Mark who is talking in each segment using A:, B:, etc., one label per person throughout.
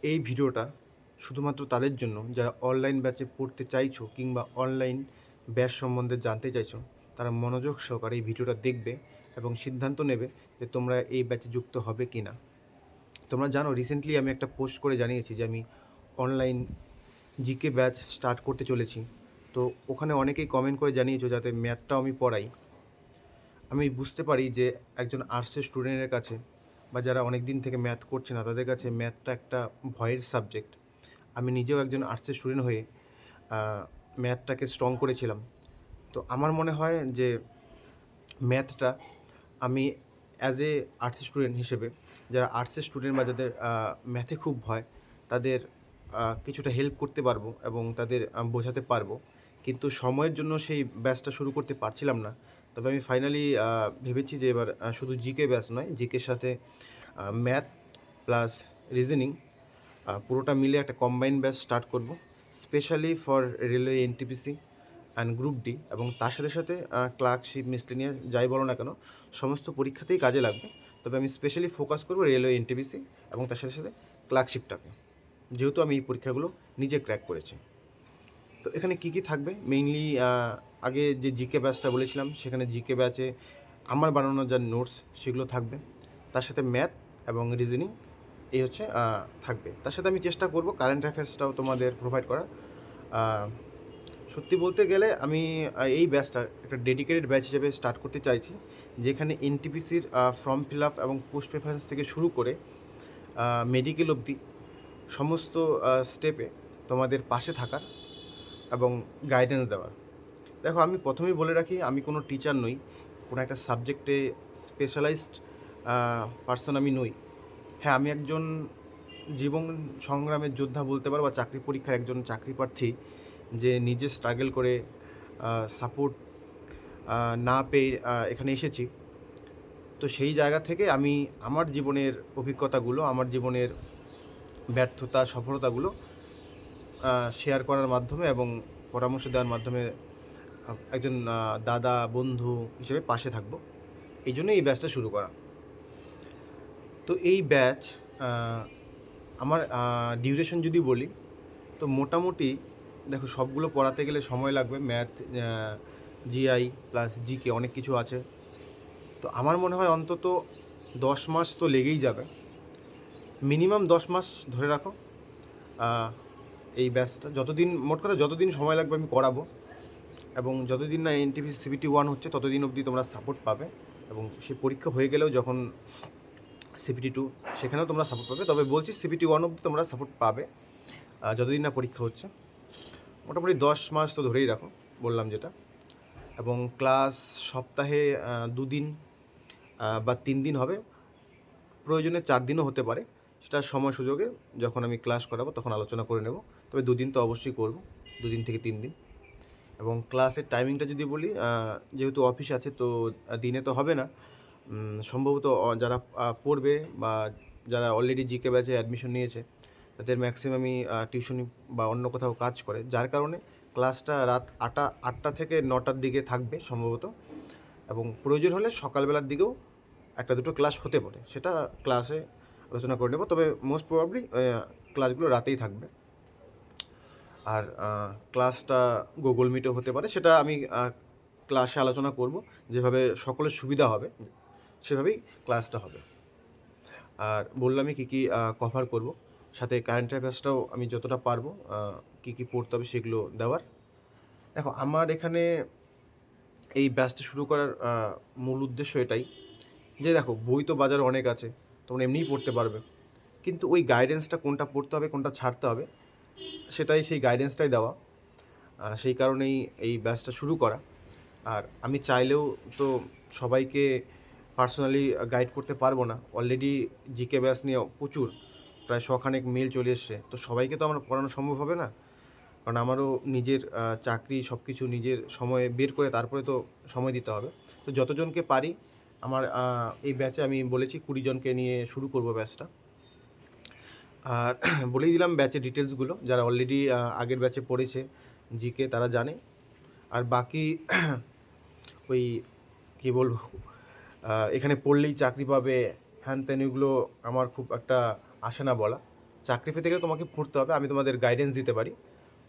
A: এই ভিডিওটা শুধুমাত্র তাদের জন্য যারা অনলাইন ব্যাচে পড়তে চাইছো কিংবা অনলাইন ব্যাচ সম্বন্ধে জানতে চাইছো। তারা মনোযোগ সহকারে এই ভিডিওটা দেখবে এবং সিদ্ধান্ত নেবে যে তোমরা এই ব্যাচে যুক্ত হবে কি না। তোমরা জানো রিসেন্টলি আমি একটা পোস্ট করে জানিয়েছি যে আমি অনলাইন জিকে ব্যাচ স্টার্ট করতে চলেছি। তো ওখানে অনেকেই কমেন্ট করে জানিয়েছো যাতে ম্যাথটাও আমি পড়াই। আমি বুঝতে পারি যে একজন আর্টসের স্টুডেন্টের কাছে বা যারা অনেক দিন থেকে ম্যাথ করছে না তাদের কাছে ম্যাথটা একটা ভয়ের সাবজেক্ট। আমি নিজেও একজন আর্টসের স্টুডেন্ট হয়ে ম্যাথটাকে স্ট্রং করেছিলাম। তো আমার মনে হয় যে ম্যাথটা আমি অ্যাজ এ আর্টসের স্টুডেন্ট হিসেবে যারা আর্টসের স্টুডেন্ট বা যাদের ম্যাথে খুব ভয় তাদের কিছুটা হেল্প করতে পারবো এবং তাদের বোঝাতে পারবো। কিন্তু সময়ের জন্য সেই ব্যাচটা শুরু করতে পারছিলাম না। তবে আমি ফাইনালি ভেবেছি যে এবার শুধু জিকে ব্যাচ নয়, জিকের সাথে ম্যাথ প্লাস রিজনিং পুরোটা মিলে একটা কম্বাইন্ড ব্যাচ স্টার্ট করব, specially for railway NTPC and group D, এবং তার সাথে সাথে ক্লার্কশিপ মিসলেনিয়াস যাই বলো না কেন সমস্ত পরীক্ষাতেই কাজে লাগবে। তবে আমি স্পেশালি ফোকাস করবো রেলওয়ে এনটিপিসি এবং তার সাথে সাথে ক্লার্কশিপটাকে, যেহেতু আমি এই পরীক্ষাগুলো নিজে ক্র্যাক করেছি। তো এখানে কী কী থাকবে মেইনলি, আগে যে জিকে ব্যাচটা বলেছিলাম সেখানে জিকে ব্যাচে আমার বানানো যা নোটস সেগুলো থাকবে, তার সাথে ম্যাথ এবং রিজনিং এই হচ্ছে থাকবে। তার সাথে আমি চেষ্টা করব কারেন্ট অ্যাফেয়ার্সটাও তোমাদের প্রোভাইড করার। সত্যি বলতে গেলে আমি এই ব্যাচটা একটা ডেডিকেটেড ব্যাচ হিসেবে স্টার্ট করতে চাইছি, যেখানে এনটিপিসির ফর্ম ফিল আপ এবং পোস্ট প্রেফারেন্স থেকে শুরু করে মেডিকেল অবধি সমস্ত স্টেপে তোমাদের পাশে থাকার এবং গাইডেন্স দেওয়ার। দেখো, আমি প্রথমেই বলে রাখি আমি কোনো টিচার নই, কোনো একটা সাবজেক্টে স্পেশালাইজড পার্সন আমি নই। হ্যাঁ, আমি একজন জীবন সংগ্রামের যোদ্ধা বলতে পারো, বা চাকরি পরীক্ষার একজন চাকরি প্রার্থী যে নিজে স্ট্রাগল করে সাপোর্ট না পেয়ে এখানে এসেছি। তো সেই জায়গা থেকে আমি আমার জীবনের অভিজ্ঞতাগুলো, আমার জীবনের ব্যর্থতা সফলতাগুলো শেয়ার করার মাধ্যমে এবং পরামর্শ দেওয়ার মাধ্যমে একজন দাদা বন্ধু হিসেবে পাশে থাকবো, এই জন্য এই ব্যাচটা শুরু করা। তো এই ব্যাচ আমার ডিউরেশন যদি বলি তো মোটামুটি দেখো সবগুলো পড়াতে গেলে সময় লাগবে, ম্যাথ জিআই প্লাস জিকে অনেক কিছু আছে। তো আমার মনে হয় অন্তত 10 মাস তো লেগেই যাবে, মিনিমাম 10 মাস ধরে রাখো। এই ব্যাচটা যতদিন, মোট কথা যতদিন সময় লাগবে আমি করাবো, এবং যতদিন না এনটিপি সিবিটি 1 হচ্ছে ততদিন অবধি তোমরা সাপোর্ট পাবে, এবং সেই পরীক্ষা হয়ে গেলেও যখন সিবিটি 2 সেখানেও তোমরা সাপোর্ট পাবে। তবে বলছি সিবিটি 1 অবধি তোমরা সাপোর্ট পাবে যতদিন না পরীক্ষা হচ্ছে। মোটামুটি 10 মাস তো ধরেই রাখো বললাম যেটা। এবং ক্লাস সপ্তাহে 2 দিন বা 3 দিন হবে, প্রয়োজনে 4 দিনও হতে পারে, সেটা সময় সুযোগে যখন আমি ক্লাস করাবো তখন আলোচনা করে নেব। তবে 2 দিন তো অবশ্যই করব, 2 দিন থেকে 3 দিন। এবং ক্লাসের টাইমিংটা যদি বলি, যেহেতু অফিস আছে তো দিনে তো হবে না, সম্ভবত যারা পড়বে বা যারা অলরেডি জিকে ব্যাচে অ্যাডমিশন নিয়েছে তাদের ম্যাক্সিমামই টিউশনি বা অন্য কোথাও কাজ করে, যার কারণে ক্লাসটা রাত 8টা থেকে 9টার দিকে থাকবে সম্ভবত, এবং প্রয়োজন হলে সকালবেলার দিকেও একটা দুটো ক্লাস হতে পারে, সেটা ক্লাসে আলোচনা করে নেব। তবে মোস্ট প্রবাবলি ক্লাসগুলো রাতেই থাকবে। আর ক্লাসটা গুগল মিটেও হতে পারে, সেটা আমি ক্লাসে আলোচনা করব, যেভাবে সকলের সুবিধা হবে সেভাবেই ক্লাসটা হবে। আর বললামই কী কী কভার করব, সাথে কারেন্ট অ্যাফেয়ার্সটাও আমি যতটা পারবো কী কী পড়তে হবে সেগুলো দেওয়ার। দেখো, আমার এখানে এই ব্যাচটা শুরু করার মূল উদ্দেশ্য এটাই যে দেখো, বই তো বাজারে অনেক আছে, তোমরা এমনিই পড়তে পারবে, কিন্তু ওই গাইডেন্সটা কোনটা পড়তে হবে কোনটা ছাড়তে হবে সেটাই, সেই গাইডেন্সটাই দেওয়া। সেই কারণেই এই ব্যাচটা শুরু করা। আর আমি চাইলেও তো সবাইকে পার্সোনালি গাইড করতে পারবো না, অলরেডি জিকে ব্যাচ নিয়ে প্রচুর প্রায় 100খানেক মেল চলে এসছে, তো সবাইকে তো আমার পড়ানো সম্ভব হবে না, কারণ আমারও নিজের চাকরি সব কিছু নিজের সময় বের করে তারপরে তো সময় দিতে হবে। তো যতজনকে পারি আমার এই ব্যাচে আমি বলেছি 20জনকে নিয়ে শুরু করব ব্যাচটা। আর বলেই দিলাম ব্যাচের ডিটেলসগুলো, যারা অলরেডি আগের ব্যাচে পড়েছে জিকে তারা জানে। আর বাকি ওই কী বলবো, এখানে পড়লেই চাকরি পাবে হ্যান ত্যান, এগুলো আমার খুব একটা আসে না বলা। চাকরি পেতে গেলে তোমাকে পড়তে হবে, আমি তোমাদের গাইডেন্স দিতে পারি,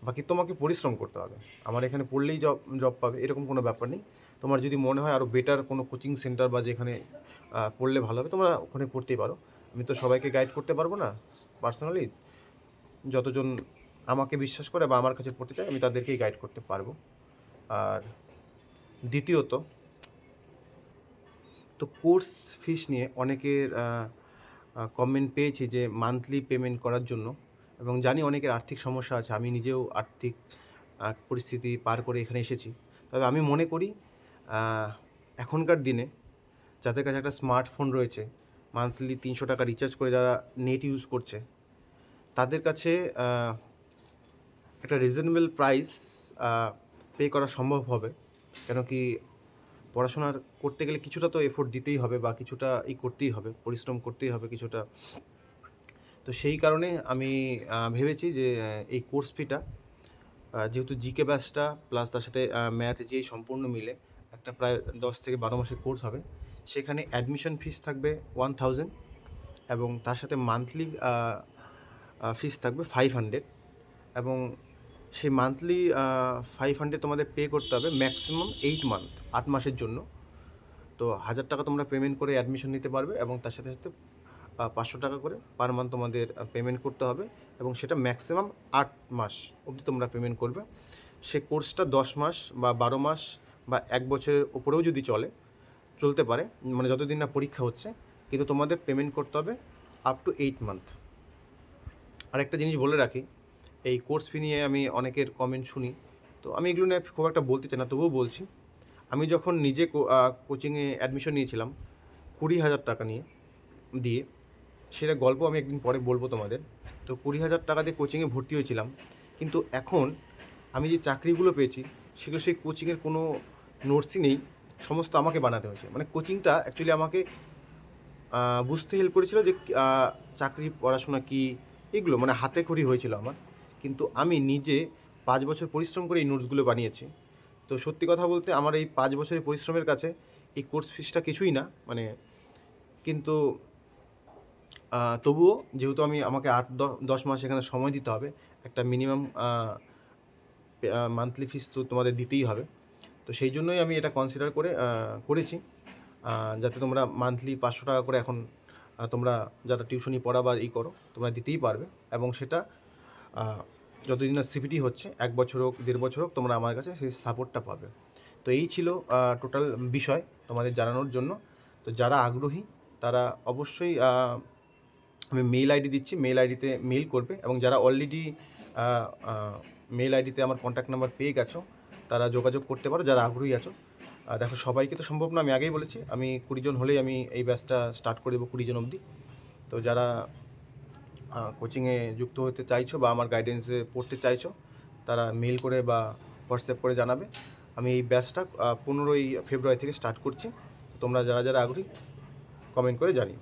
A: বাকি তোমাকে পরিশ্রম করতে হবে। আমার এখানে পড়লেই জব পাবে এরকম কোনো ব্যাপার নেই। তোমার যদি মনে হয় আরও বেটার কোনো কোচিং সেন্টার বা যেখানে পড়লে ভালো হবে, তোমরা ওখানে পড়তেই পারো। আমি তো সবাইকে গাইড করতে পারবো না পার্সোনালি, যতজন আমাকে বিশ্বাস করে বা আমার কাছে পড়তে চায় আমি তাদেরকেই গাইড করতে পারবো। আর দ্বিতীয়ত, তো কোর্স ফিস নিয়ে অনেকের কমেন্ট পেয়েছি যে মান্থলি পেমেন্ট করার জন্য, এবং জানি অনেকের আর্থিক সমস্যা আছে। আমি নিজেও আর্থিক পরিস্থিতি পার করে এখানে এসেছি। তবে আমি মনে করি এখনকার দিনে যাদের কাছে একটা স্মার্টফোন রয়েছে, মান্থলি 300 টাকা রিচার্জ করে যারা নেট ইউজ করছে, তাদের কাছে একটা রিজনেবল প্রাইস পে করা সম্ভব হবে। কেন কি, পড়াশোনা করতে গেলে কিছুটা তো এফোর্ট দিতেই হবে বা কিছুটা করতেই হবে, পরিশ্রম করতেই হবে কিছুটা। তো সেই কারণে আমি ভেবেছি যে এই কোর্স ফিটা, যেহেতু জিকে ব্যাচটা প্লাস তার সাথে ম্যাথ যেই সম্পূর্ণ মিলে একটা প্রায় 10 থেকে 12 মাসের কোর্স হবে, সেখানে অ্যাডমিশন ফিস থাকবে 1000 এবং তার সাথে মান্থলি ফিস থাকবে 500, এবং সেই মান্থলি 500 তোমাদের পে করতে হবে ম্যাক্সিমাম 8 মাসের জন্য। তো 1000 টাকা তোমরা পেমেন্ট করে অ্যাডমিশন নিতে পারবে, এবং তার সাথে সাথে 500 টাকা করে পার মান্থ তোমাদের পেমেন্ট করতে হবে, এবং সেটা ম্যাক্সিমাম 8 মাস অবধি তোমরা পেমেন্ট করবে। সে কোর্সটা 10 মাস বা 12 মাস বা 1 বছরের ওপরেও যদি চলতে পারে, মানে যতদিন না পরীক্ষা হচ্ছে, কিন্তু তোমাদের পেমেন্ট করতে হবে আপ টু 8 মান্থ। আর একটা জিনিস বলে রাখি, এই কোর্স ফি নিয়ে আমি অনেকের কমেন্ট শুনি, তো আমি এগুলো নিয়ে খুব একটা বলতে চাই না, তবুও বলছি। আমি যখন নিজে কোচিংয়ে অ্যাডমিশন নিয়েছিলাম 20,000 টাকা দিয়ে, সেটা গল্প আমি একদিন পরে বলবো তোমাদের। তো 20,000 টাকা দিয়ে কোচিংয়ে ভর্তি হয়েছিলাম, কিন্তু এখন আমি যে চাকরিগুলো পেয়েছি সেগুলো সেই কোচিংয়ের কোনো নোটসই নেই, সমস্ত আমাকে বানাতে হয়েছে। মানে কোচিংটা অ্যাকচুয়ালি আমাকে বুঝতে হেল্প করেছিল যে চাকরি পড়াশোনা কী, এগুলো মানে হাতে খড়ি হয়েছিল আমার, কিন্তু আমি নিজে 5 বছর পরিশ্রম করে এই নোটসগুলো বানিয়েছি। তো সত্যি কথা বলতে আমার এই 5 বছরের পরিশ্রমের কাছে এই কোর্স ফিসটা কিছুই না, মানে। কিন্তু তবুও যেহেতু আমাকে 8-10 মাস এখানে সময় দিতে হবে, একটা মিনিমাম মান্থলি ফিস তো তোমাদের দিতেই হবে। তো সেই জন্যই আমি এটা কনসিডার করেছি, যাতে তোমরা মান্থলি 500 টাকা করে এখন তোমরা যারা টিউশনি পড়া বা করো তোমরা দিতেই পারবে, এবং সেটা যতদিন না সিপিটি হচ্ছে, 1 বছর হোক 1.5 বছর হোক, তোমরা আমার কাছে সেই সাপোর্টটা পাবে। তো এই ছিল টোটাল বিষয় তোমাদের জানানোর জন্য। তো যারা আগ্রহী তারা অবশ্যই আমি মেল আইডি দিচ্ছি, মেল আইডিতে মেল করবে, এবং যারা অলরেডি মেল আইডিতে আমার কন্ট্যাক্ট নাম্বার পেয়ে গেছো তারা যোগাযোগ করতে পারো, যারা আগ্রহী আছো। দেখো, সবাইকে তো সম্ভব না, আমি আগেই বলেছি, আমি 20 জন হলেই আমি এই ব্যাচটা স্টার্ট করে দেবো 20 জন অবধি। তো যারা কোচিংয়ে যুক্ত হতে চাইছো বা আমার গাইডেন্সে পড়তে চাইছো, তারা মেল করে বা হোয়াটসঅ্যাপ করে জানাবে। আমি এই ব্যাচটা 15ই ফেব্রুয়ারি থেকে স্টার্ট করছি। তোমরা যারা যারা আগ্রহী কমেন্ট করে জানিও।